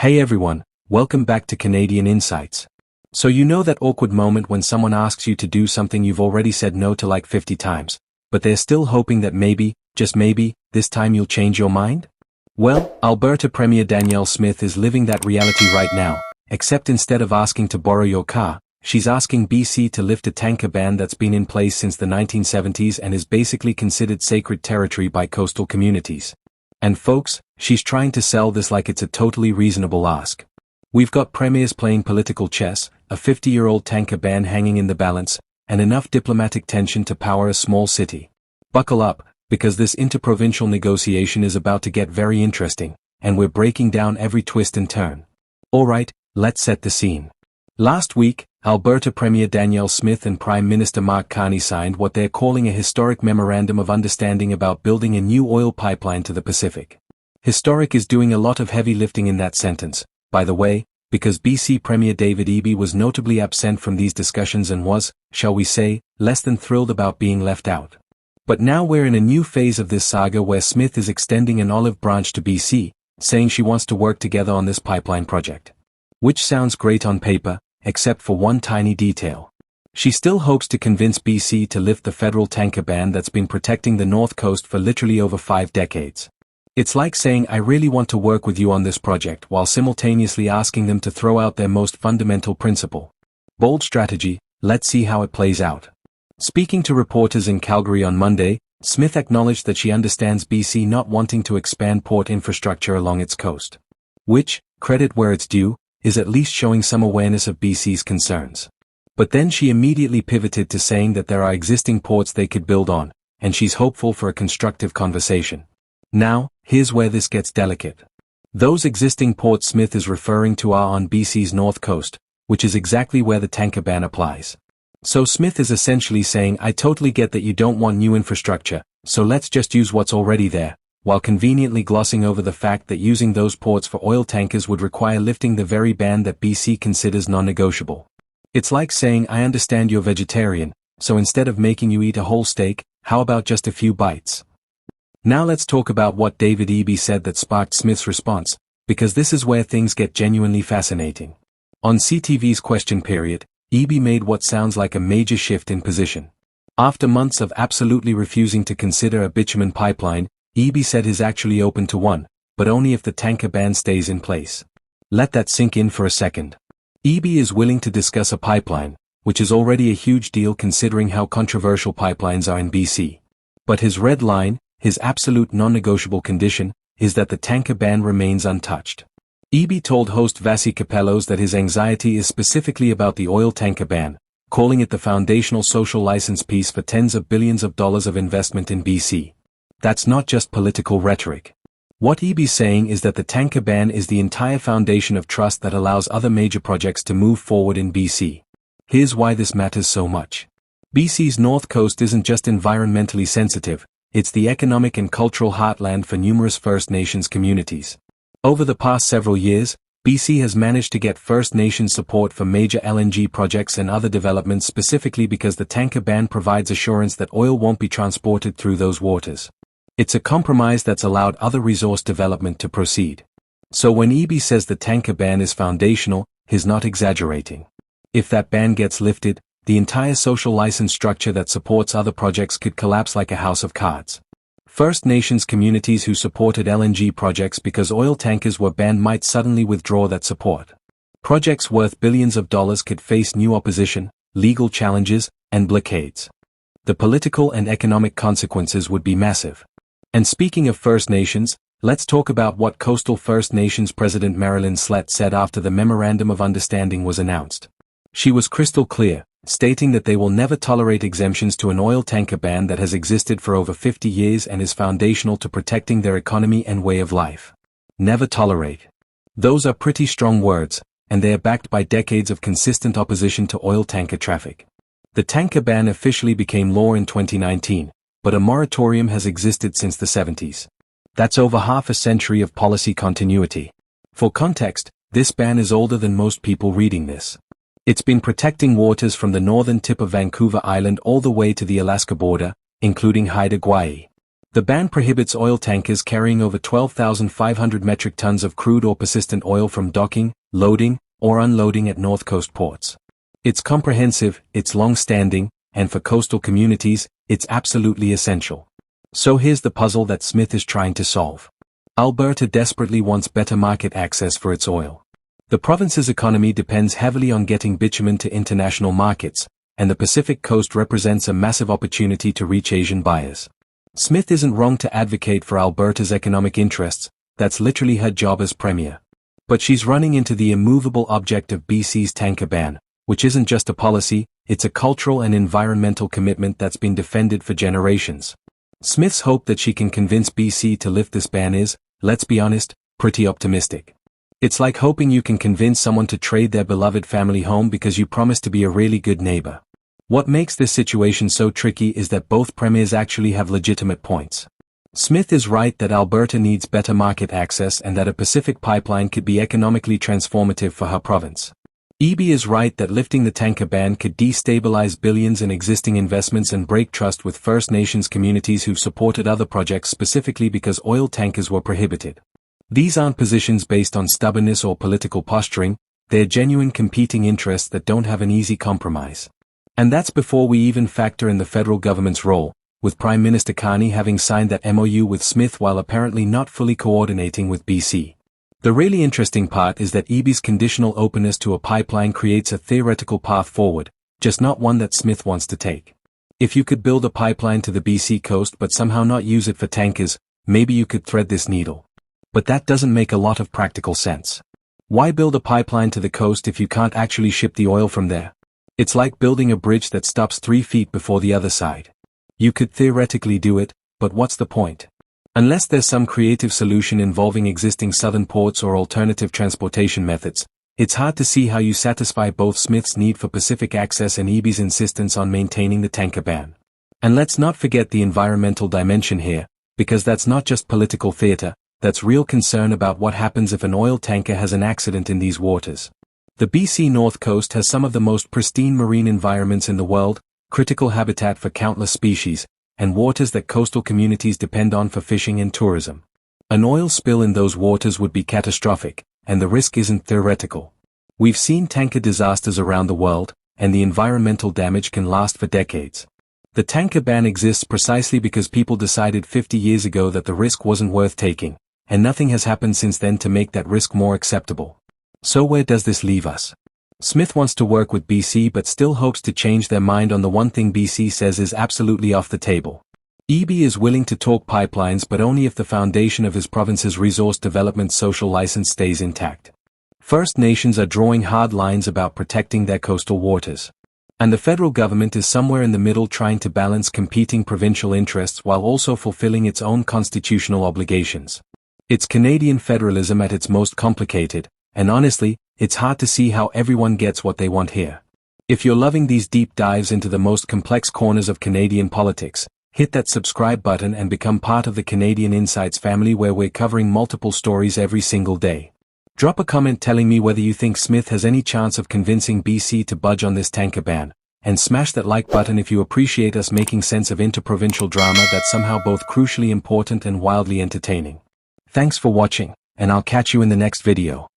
Hey everyone, welcome back to Canadian Insights. So you know that awkward moment when someone asks you to do something you've already said no to like 50 times, but they're still hoping that maybe, just maybe, this time you'll change your mind? Well, Alberta Premier Danielle Smith is living that reality right now, except instead of asking to borrow your car, she's asking BC to lift a tanker ban that's been in place since the 1970s and is basically considered sacred territory by coastal communities. And folks, she's trying to sell this like it's a totally reasonable ask. We've got premiers playing political chess, a 50-year-old tanker ban hanging in the balance, and enough diplomatic tension to power a small city. Buckle up, because this interprovincial negotiation is about to get very interesting, and we're breaking down every twist and turn. Alright, let's set the scene. Last week, Alberta Premier Danielle Smith and Prime Minister Mark Carney signed what they're calling a historic memorandum of understanding about building a new oil pipeline to the Pacific. Historic is doing a lot of heavy lifting in that sentence, by the way, because BC Premier David Eby was notably absent from these discussions and was, shall we say, less than thrilled about being left out. But now we're in a new phase of this saga where Smith is extending an olive branch to BC, saying she wants to work together on this pipeline project. Which sounds great on paper, except for one tiny detail. She still hopes to convince BC to lift the federal tanker ban that's been protecting the North Coast for literally over 5 decades. It's like saying I really want to work with you on this project while simultaneously asking them to throw out their most fundamental principle. Bold strategy, let's see how it plays out. Speaking to reporters in Calgary on Monday, Smith acknowledged that she understands BC not wanting to expand port infrastructure along its coast. Which, credit where it's due, is at least showing some awareness of BC's concerns. But then she immediately pivoted to saying that there are existing ports they could build on, and she's hopeful for a constructive conversation. Now, here's where this gets delicate. Those existing ports Smith is referring to are on BC's north coast, which is exactly where the tanker ban applies. So Smith is essentially saying I totally get that you don't want new infrastructure, so let's just use what's already there, while conveniently glossing over the fact that using those ports for oil tankers would require lifting the very ban that BC considers non-negotiable. It's like saying I understand you're vegetarian, so instead of making you eat a whole steak, how about just a few bites? Now let's talk about what David Eby said that sparked Smith's response, because this is where things get genuinely fascinating. On CTV's Question Period, Eby made what sounds like a major shift in position. After months of absolutely refusing to consider a bitumen pipeline, Eby said he's actually open to one, but only if the tanker ban stays in place. Let that sink in for a second. Eby is willing to discuss a pipeline, which is already a huge deal considering how controversial pipelines are in BC. But his red line, his absolute non-negotiable condition, is that the tanker ban remains untouched. Eby told host Vasi Capellos that his anxiety is specifically about the oil tanker ban, calling it the foundational social license piece for tens of billions of dollars of investment in BC. That's not just political rhetoric. What Eby's saying is that the tanker ban is the entire foundation of trust that allows other major projects to move forward in BC. Here's why this matters so much. BC's north coast isn't just environmentally sensitive, it's the economic and cultural heartland for numerous First Nations communities. Over the past several years, BC has managed to get First Nations support for major LNG projects and other developments specifically because the tanker ban provides assurance that oil won't be transported through those waters. It's a compromise that's allowed other resource development to proceed. So when Eby says the tanker ban is foundational, he's not exaggerating. If that ban gets lifted, the entire social license structure that supports other projects could collapse like a house of cards. First Nations communities who supported LNG projects because oil tankers were banned might suddenly withdraw that support. Projects worth billions of dollars could face new opposition, legal challenges, and blockades. The political and economic consequences would be massive. And speaking of First Nations, let's talk about what Coastal First Nations President Marilyn Slett said after the Memorandum of Understanding was announced. She was crystal clear, stating that they will never tolerate exemptions to an oil tanker ban that has existed for over 50 years and is foundational to protecting their economy and way of life. Never tolerate. Those are pretty strong words, and they are backed by decades of consistent opposition to oil tanker traffic. The tanker ban officially became law in 2019. But a moratorium has existed since the 70s. That's over half a century of policy continuity. For context, this ban is older than most people reading this. It's been protecting waters from the northern tip of Vancouver Island all the way to the Alaska border, including Haida Gwaii. The ban prohibits oil tankers carrying over 12,500 metric tons of crude or persistent oil from docking, loading, or unloading at North Coast ports. It's comprehensive, it's long-standing, and for coastal communities, it's absolutely essential. So here's the puzzle that Smith is trying to solve. Alberta desperately wants better market access for its oil. The province's economy depends heavily on getting bitumen to international markets, and the Pacific Coast represents a massive opportunity to reach Asian buyers. Smith isn't wrong to advocate for Alberta's economic interests, that's literally her job as Premier. But she's running into the immovable object of BC's tanker ban, which isn't just a policy, it's a cultural and environmental commitment that's been defended for generations. Smith's hope that she can convince BC to lift this ban is, let's be honest, pretty optimistic. It's like hoping you can convince someone to trade their beloved family home because you promise to be a really good neighbor. What makes this situation so tricky is that both premiers actually have legitimate points. Smith is right that Alberta needs better market access and that a Pacific pipeline could be economically transformative for her province. Eby is right that lifting the tanker ban could destabilize billions in existing investments and break trust with First Nations communities who've supported other projects specifically because oil tankers were prohibited. These aren't positions based on stubbornness or political posturing, they're genuine competing interests that don't have an easy compromise. And that's before we even factor in the federal government's role, with Prime Minister Carney having signed that MOU with Smith while apparently not fully coordinating with BC. The really interesting part is that Eby's conditional openness to a pipeline creates a theoretical path forward, just not one that Smith wants to take. If you could build a pipeline to the BC coast but somehow not use it for tankers, maybe you could thread this needle. But that doesn't make a lot of practical sense. Why build a pipeline to the coast if you can't actually ship the oil from there? It's like building a bridge that stops 3 feet before the other side. You could theoretically do it, but what's the point? Unless there's some creative solution involving existing southern ports or alternative transportation methods, it's hard to see how you satisfy both Smith's need for Pacific access and Eby's insistence on maintaining the tanker ban. And let's not forget the environmental dimension here, because that's not just political theater, that's real concern about what happens if an oil tanker has an accident in these waters. The BC North Coast has some of the most pristine marine environments in the world, critical habitat for countless species, and waters that coastal communities depend on for fishing and tourism. An oil spill in those waters would be catastrophic, and the risk isn't theoretical. We've seen tanker disasters around the world, and the environmental damage can last for decades. The tanker ban exists precisely because people decided 50 years ago that the risk wasn't worth taking, and nothing has happened since then to make that risk more acceptable. So where does this leave us? Smith wants to work with BC but still hopes to change their mind on the one thing BC says is absolutely off the table. Eby is willing to talk pipelines but only if the foundation of his province's resource development social license stays intact. First Nations are drawing hard lines about protecting their coastal waters. And the federal government is somewhere in the middle trying to balance competing provincial interests while also fulfilling its own constitutional obligations. It's Canadian federalism at its most complicated, and honestly, it's hard to see how everyone gets what they want here. If you're loving these deep dives into the most complex corners of Canadian politics, hit that subscribe button and become part of the Canadian Insights family where we're covering multiple stories every single day. Drop a comment telling me whether you think Smith has any chance of convincing BC to budge on this tanker ban, and smash that like button if you appreciate us making sense of interprovincial drama that's somehow both crucially important and wildly entertaining. Thanks for watching, and I'll catch you in the next video.